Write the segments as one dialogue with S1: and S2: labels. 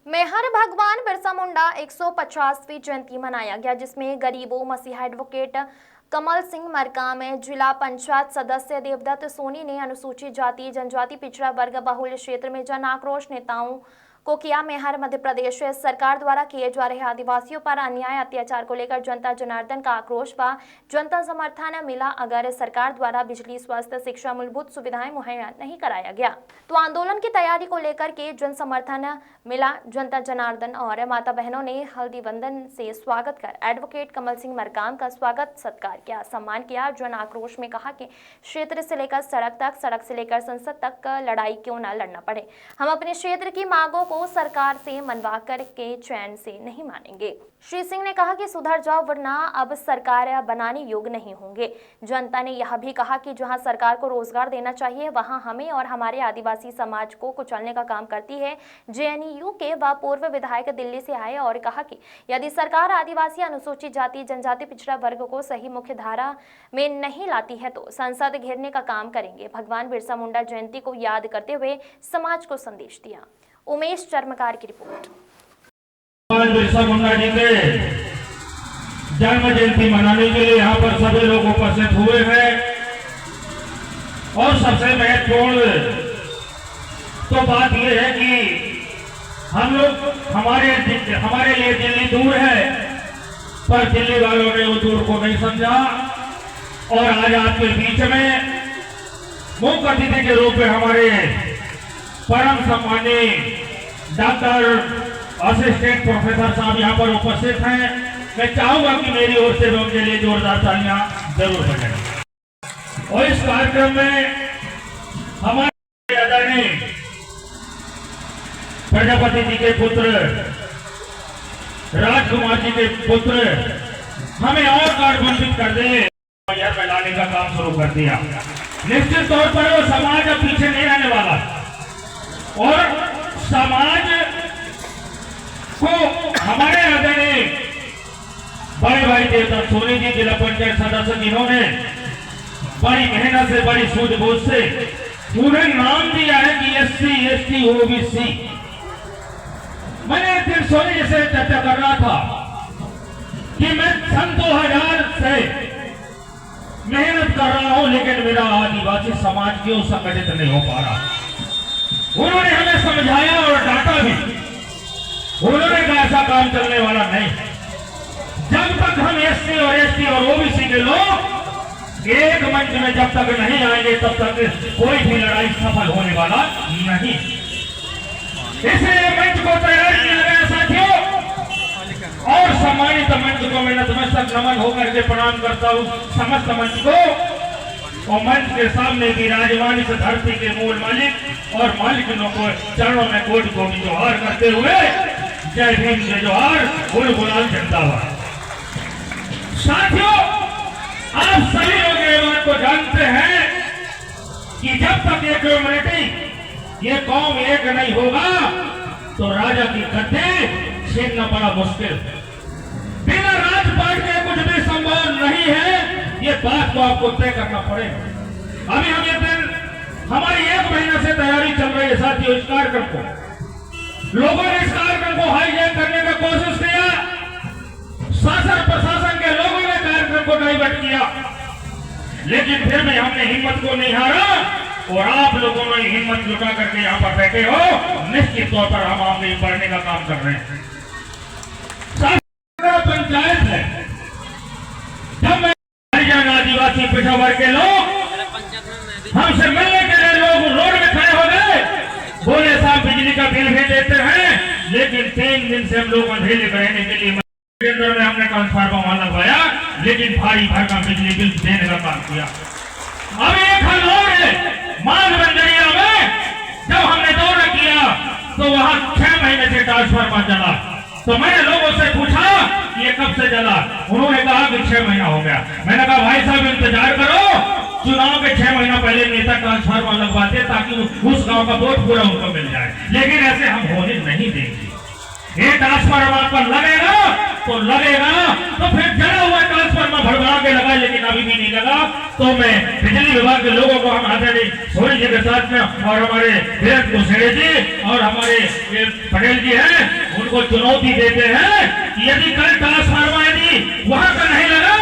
S1: मेहर भगवान बिरसा मुंडा 150वीं जयंती मनाया गया, जिसमें गरीबों मसीहा एडवोकेट कमल सिंह मरकाम, जिला पंचायत सदस्य देवदत्त सोनी ने अनुसूचित जाति जनजाति पिछड़ा वर्ग बहुल क्षेत्र में जन आक्रोश नेताओं को किया। मेहर मध्य प्रदेश सरकार द्वारा किए जा रहे आदिवासियों पर अन्याय अत्याचार को लेकर जनता जनार्दन का आक्रोश व जनता समर्थन मिला। अगर सरकार द्वारा बिजली, स्वास्थ्य, शिक्षा, मूलभूत सुविधाएं मुहैया नहीं कराया गया तो आंदोलन की तैयारी को लेकर के जन समर्थन मिला। जनता जनार्दन और माता बहनों ने हल्दी वंदन से स्वागत कर एडवोकेट कमल सिंह मरकाम का स्वागत सत्कार किया, सम्मान किया। जन आक्रोश में कहा कि क्षेत्र से लेकर सड़क तक, सड़क से लेकर संसद तक लड़ाई क्यों न लड़ना पड़े, हम अपने क्षेत्र की मांगों को सरकार से मनवा कर के चैन से नहीं मानेंगे। श्री सिंह ने कहा कि सुधर जाओ वरना अब सरकार बनाने योग्य नहीं होंगे। जनता ने यह भी कहा कि जहां सरकार को रोजगार देना चाहिए वहां हमें और हमारे आदिवासी समाज को कुचलने का काम करती है। जेएनयू के व पूर्व विधायक दिल्ली से आए और कहा कि यदि सरकार आदिवासी, अनुसूचित जाति जनजाति पिछड़ा वर्ग को सही मुख्य धारा में नहीं लाती है तो संसद घेरने का काम करेंगे। भगवान बिरसा मुंडा जयंती को याद करते हुए समाज को संदेश दिया। उमेश चर्मकार की रिपोर्ट।
S2: भगवान बिरसा मुंडा जी के जन्म जयंती मनाने के लिए यहाँ पर सभी लोग उपस्थित हुए हैं और सबसे महत्वपूर्ण तो बात यह है कि हम लोग हमारे लिए दिल्ली दूर है, पर दिल्ली वालों ने उस दूर को नहीं समझा और आज आपके बीच में मुख्य अतिथि के रूप में हमारे परम सम्मानी डॉक्टर असिस्टेंट प्रोफेसर साहब यहाँ पर उपस्थित हैं। मैं चाहूंगा कि मेरी ओर से उनके लिए जोरदार तालियां जरूर बजाएं। और इस कार्यक्रम में हमारे आदरणीय प्रजापति जी के पुत्र राजकुमार जी के पुत्र हमें और गौरवान्वित कर दे, यह फैलाने का काम शुरू कर दिया। निश्चित तौर पर वो समाज अब पीछे नहीं रहने वाला और समाज को हमारे आदरणीय बड़े भाई देवदत्त सोनी जी जिला पंचायत सदस्य, जिन्होंने बड़ी मेहनत से, बड़ी सूझबूझ से उन्हें नाम दिया है कि SC ST OBC। मैंने एक दिन सोनी जी से चर्चा कर रहा था कि मैं सन 2000 से मेहनत कर रहा हूं लेकिन मेरा आदिवासी समाज क्यों संगठित नहीं हो पा रहा। उन्होंने हमें समझाया और डांटा भी। उन्होंने कहा ऐसा काम चलने वाला नहीं, जब तक हम SC और ST और OBC के लोग एक मंच में जब तक नहीं आएंगे तब तक कोई भी लड़ाई सफल होने वाला नहीं। इसलिए मंच को तैयार किया गया साथियों, और सम्मानित मंच को मैं नतमस्तक नमन होकर के प्रणाम करता हूं समस्त मंच को और मंच के सामने विराजमान इस धरती के मूल मालिक और मालिकों को चरणों में कोटि कोटि जोहार करते हुए जय भीम जय जोहार, गुल गुलाल जिंदाबाद। साथियों, आप सभी लोग ये बात को जानते हैं कि जब तक ये कम्युनिटी, ये कौम एक नहीं होगा तो राजा की गद्दी छीनना बड़ा मुश्किल। बिना राजपाट के कुछ भी संभव नहीं है, ये बात को आपको तय करना पड़ेगा। अभी हम ये दिन, हमारी 1 महीना से तैयारी चल रही है साथियों। इस कार्यक्रम को लोगों ने इस कार्यक्रम को हाईजैक करने का कोशिश किया, शासन प्रशासन के लोगों ने कार्यक्रम को डाइवर्ट किया, लेकिन फिर भी हमने हिम्मत को नहीं हारा और आप लोगों ने हिम्मत जुटा करके यहाँ पर बैठे हो। निश्चित तौर पर हम आगे बढ़ने का काम कर रहे हैं। पंचायत है, जब मैं हरिजन आदिवासी पिछड़ा वर्ग के लोग हमसे मिलने के लिए लोग रोड में खड़े हो गए, बोले साहब बिजली का बिल भी देते हैं, लेकिन 3 दिन से हम लोग अंधेरे रहने के लिए केंद्र में हमने ट्रांसफार्मर वहां लगवाया, लेकिन भारी भरकम बिजली बिल देने का काम किया। अभी एक हल और है, मान बंदरिया में जब हमने दौरा किया तो वहां 6 महीने से ट्रांसफार्मर जला। तो मैंने लोगों से पूछा ये कब से जला, उन्होंने कहा कि 6 महीना हो गया। मैंने कहा भाई साहब इंतजार करो, चुनाव के 6 महीना पहले नेता ट्रांसफार्मर लगवाते ताकि उस गांव का वोट पूरा उनको मिल जाए, लेकिन ऐसे हम होने नहीं देंगे। ये ट्रांसफार्मर पर लगेगा तो लगेगा, तो फिर जला हुआ ट्रांसफार्मर भड़बड़ा के लगा, लेकिन अभी भी नहीं लगा। तो मैं बिजली विभाग के लोगों को, हम आदरणीय सोनी जी के साथ में और हमारे वीरेंद्र कुशेड़े जी और हमारे ये पटेल जी हैं, उनको चुनौती देते हैं कि यदि कल ट्रांसफार्मर यदि वहां का नहीं लगा,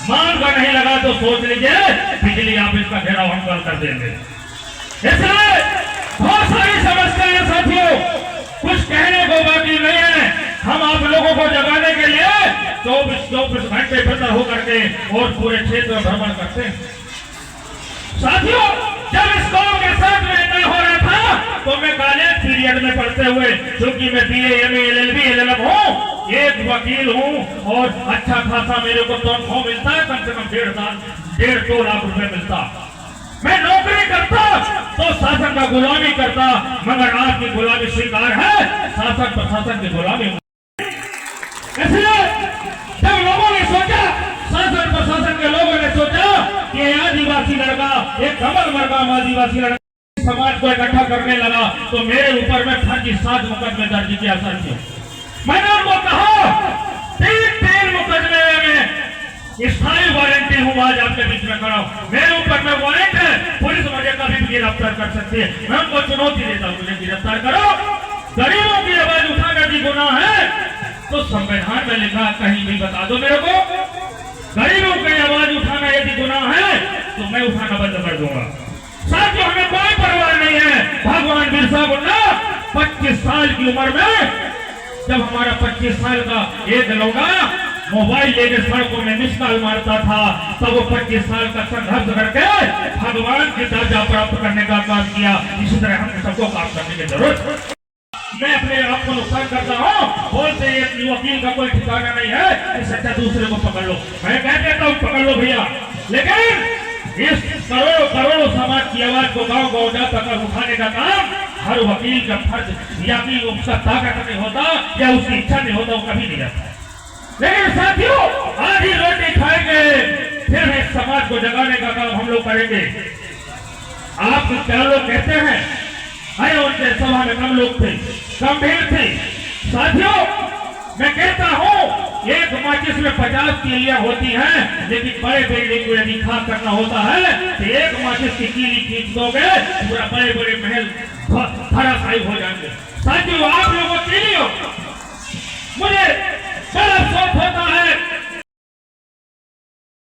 S2: मांग का नहीं लगा, तो सोच लीजिए बिजली ऑफिस का घेराव हम कल कर देंगे। इसलिए बहुत सारी समस्याएं साथियों, कुछ कहने को बाकी नहीं है। हम आप लोगों को जगाने के लिए 24 घंटे भीतर होकर के और पूरे क्षेत्र में भ्रमण करते हैं। साथियों, जब इस कौम के साथ में तय हो रहा था, तो मैं कॉलेज पीरियड में पढ़ते हुए, क्योंकि मैं BA, MA, LLB, LLM हूँ, एक वकील हूँ और अच्छा खासा मेरे को तनख्वाह मिलता है, कम से कम 1.5-2 लाख रुपए मिलता। मैं नौकरी करता तो शासन का गुलामी करता, मगर आपकी गुलामी स्वीकार है, शासन प्रशासन की गुलामी। इसलिए जब लोगों ने सोचा, शासन प्रशासन के लोगों ने सोचा कि आदिवासी लड़का, एक कमल मरकाम आदिवासी लड़का समाज को इकट्ठा करने लगा, तो मेरे ऊपर में फर्जी 7 मुकदमे दर्ज किया साथियों। मैंने उनको कहा 3 मुकदमे में स्थायी वारंटी हूँ, आज आपके बीच में खड़ा हूँ, मेरे ऊपर में वारंट है, पुलिस मुझे कभी भी गिरफ्तार कर सकती है। मैं उनको चुनौती देता हूँ, मुझे गिरफ्तार करो। गरीबों की आवाज उठाना भी गुनाह है, तो संविधान में लिखा, कहीं भी बता दो मेरे को। गरीबों की आवाज उठाना यदि गुनाह है, तो मैं उठाना बंद कर दूंगा। साथियों, हमें कोई परवाह नहीं है। भगवान बिरसा मुंडा 25 साल की उम्र में, जब हमारा 25 साल का एक लौंडा मोबाइल लेकर सड़कों में मिस कॉल मारता था, तब वो 25 साल का संघर्ष करके भगवान की दर्जा प्राप्त करने का काम किया। इसी तरह हमें सबको काम करने की जरूरत। मैं अपने आप को नुकसान करता हूँ, बोलते एक वकील का कोई ठिकाना नहीं है, इससे अच्छा दूसरे को पकड़ लो। मैं कह देता हूँ पकड़ लो भैया, लेकिन इस करोड़ों समाज की आवाज को गाँव तक उठाने का काम हर वकील का फर्ज, या कि उसका ताकत नहीं होता या उसकी इच्छा नहीं होता, वो कभी नहीं रहता। लेकिन साथियों, आज ही रोटी खाएंगे, फिर इस समाज को जगाने का काम हम लोग करेंगे। आप क्या लोग कहते हैं, अरे उनके सभा में कम लोग थे, कम भीड़ थी। साथियों, मैं कहता हूं, एक माचिस में 50 तीलियां होती हैं, लेकिन बड़े बिल्डिंग को यदि खाक करना होता है तो एक माचिस की कीली खींच दोगे, पूरा बड़े महल धराशायी हो जाएंगे। साथियों, आप लोगों के लिए मुझे